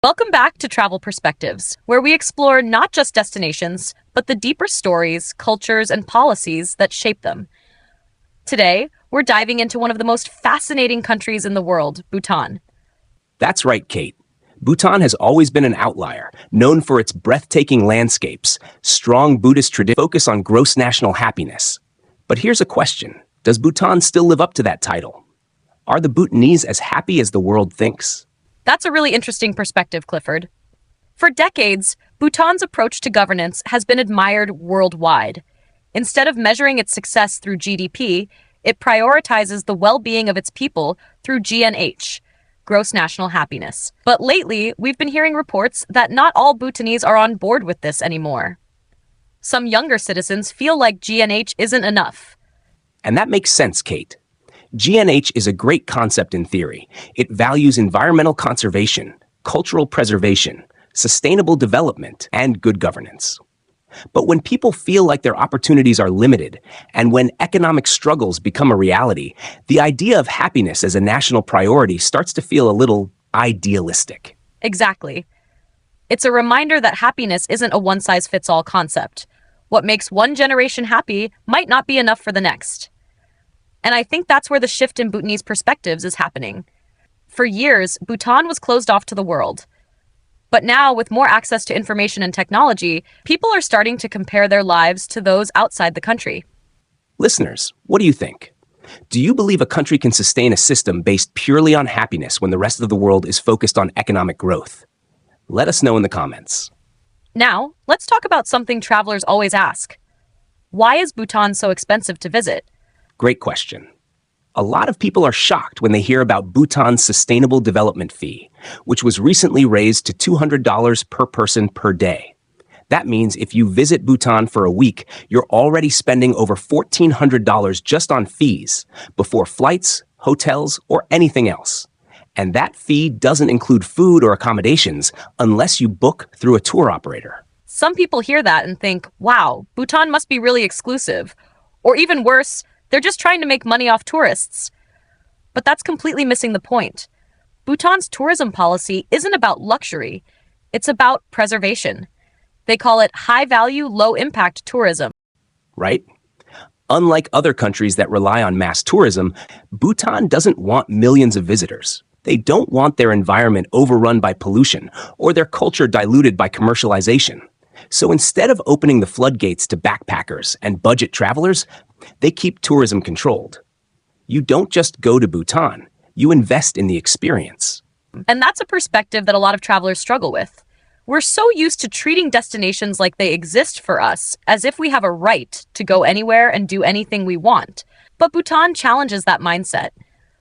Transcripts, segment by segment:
Welcome back to Travel Perspectives, where we explore not just destinations, but the deeper stories, cultures, and policies that shape them. Today, we're diving into one of the most fascinating countries in the world, Bhutan. That's right, Kate. Bhutan has always been an outlier, known for its breathtaking landscapes, strong Buddhist tradition, focus on gross national happiness. But here's a question. Does Bhutan still live up to that title? Are the Bhutanese as happy as the world thinks? That's a really interesting perspective, Clifford. For decades, Bhutan's approach to governance has been admired worldwide. Instead of measuring its success through GDP, it prioritizes the well-being of its people through GNH, gross national happiness. But lately, we've been hearing reports that not all Bhutanese are on board with this anymore. Some younger citizens feel like GNH isn't enough. And that makes sense, Kate. GNH is a great concept in theory. It values environmental conservation, cultural preservation, sustainable development, and good governance. But when people feel like their opportunities are limited, and when economic struggles become a reality, the idea of happiness as a national priority starts to feel a little idealistic. Exactly. It's a reminder that happiness isn't a one-size-fits-all concept. What makes one generation happy might not be enough for the next. And I think that's where the shift in Bhutanese perspectives is happening. For years, Bhutan was closed off to the world. But now, with more access to information and technology, people are starting to compare their lives to those outside the country. Listeners, what do you think? Do you believe a country can sustain a system based purely on happiness when the rest of the world is focused on economic growth? Let us know in the comments. Now, let's talk about something travelers always ask. Why is Bhutan so expensive to visit? Great question. A lot of people are shocked when they hear about Bhutan's Sustainable Development Fee, which was recently raised to $200 per person per day. That means if you visit Bhutan for a week, you're already spending over $1,400 just on fees, before flights, hotels, or anything else. And that fee doesn't include food or accommodations unless you book through a tour operator. Some people hear that and think, wow, Bhutan must be really exclusive. Or even worse, they're just trying to make money off tourists. But that's completely missing the point. Bhutan's tourism policy isn't about luxury. It's about preservation. They call it high-value, low-impact tourism. Right? Unlike other countries that rely on mass tourism, Bhutan doesn't want millions of visitors. They don't want their environment overrun by pollution or their culture diluted by commercialization. So instead of opening the floodgates to backpackers and budget travelers, they keep tourism controlled. You don't just go to Bhutan, you invest in the experience. And that's a perspective that a lot of travelers struggle with. We're so used to treating destinations like they exist for us, as if we have a right to go anywhere and do anything we want. But Bhutan challenges that mindset.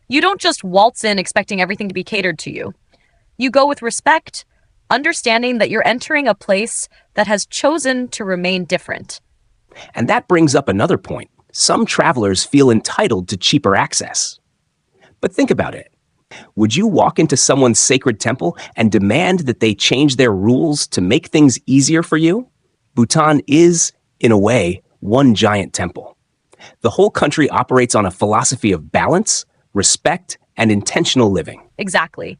You don't just waltz in expecting everything to be catered to you. You go with respect, understanding that you're entering a place that has chosen to remain different. And that brings up another point. Some travelers feel entitled to cheaper access. But think about it. Would you walk into someone's sacred temple and demand that they change their rules to make things easier for you? Bhutan is, in a way, one giant temple. The whole country operates on a philosophy of balance, respect, and intentional living. Exactly.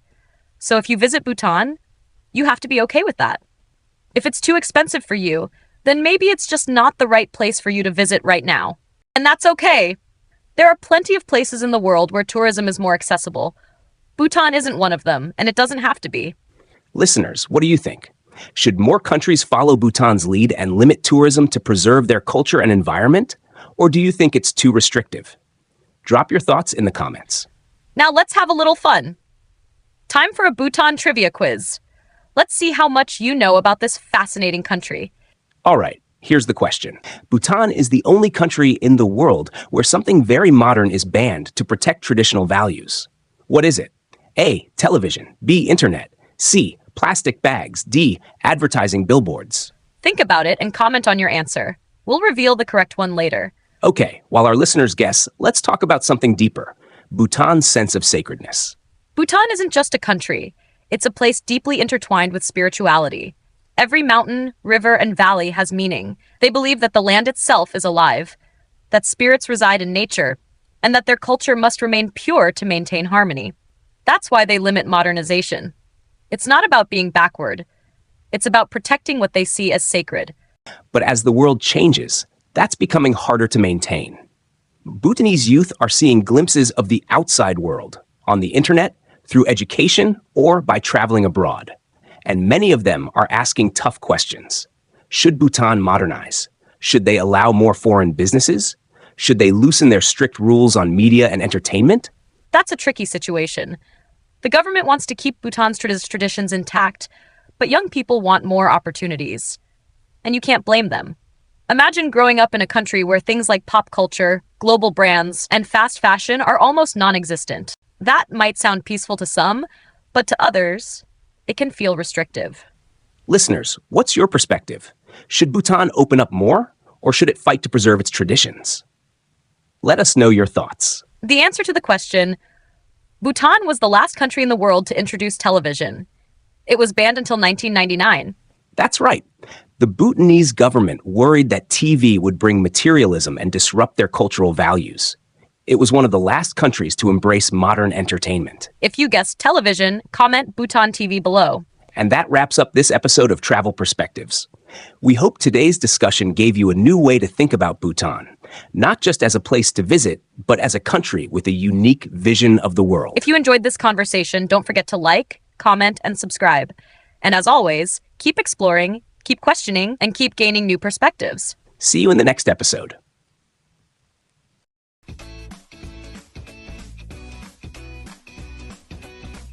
So if you visit Bhutan, you have to be okay with that. If it's too expensive for you, then maybe it's just not the right place for you to visit right now. And that's okay. There are plenty of places in the world where tourism is more accessible. Bhutan isn't one of them, and it doesn't have to be. Listeners, what do you think? Should more countries follow Bhutan's lead and limit tourism to preserve their culture and environment? Or do you think it's too restrictive? Drop your thoughts in the comments. Now let's have a little fun. Time for a Bhutan trivia quiz. Let's see how much you know about this fascinating country. All right, here's the question. Bhutan is the only country in the world where something very modern is banned to protect traditional values. What is it? A. Television. B. Internet. C. Plastic bags. D. Advertising billboards. Think about it and comment on your answer. We'll reveal the correct one later. Okay, while our listeners guess, let's talk about something deeper. Bhutan's sense of sacredness. Bhutan isn't just a country. It's a place deeply intertwined with spirituality. Every mountain, river, and valley has meaning. They believe that the land itself is alive, that spirits reside in nature, and that their culture must remain pure to maintain harmony. That's why they limit modernization. It's not about being backward. It's about protecting what they see as sacred. But as the world changes, that's becoming harder to maintain. Bhutanese youth are seeing glimpses of the outside world on the internet, through education, or by traveling abroad. And many of them are asking tough questions. Should Bhutan modernize? Should they allow more foreign businesses? Should they loosen their strict rules on media and entertainment? That's a tricky situation. The government wants to keep Bhutan's traditions intact, but young people want more opportunities. And you can't blame them. Imagine growing up in a country where things like pop culture, global brands, and fast fashion are almost non-existent. That might sound peaceful to some, but to others, it can feel restrictive. Listeners, what's your perspective? Should Bhutan open up more, or should it fight to preserve its traditions? Let us know your thoughts. The answer to the question, Bhutan was the last country in the world to introduce television. It was banned until 1999. That's right. The Bhutanese government worried that TV would bring materialism and disrupt their cultural values. It was one of the last countries to embrace modern entertainment. If you guessed television, comment Bhutan TV below. And that wraps up this episode of Travel Perspectives. We hope today's discussion gave you a new way to think about Bhutan, not just as a place to visit, but as a country with a unique vision of the world. If you enjoyed this conversation, don't forget to like, comment, and subscribe. And as always, keep exploring, keep questioning, and keep gaining new perspectives. See you in the next episode.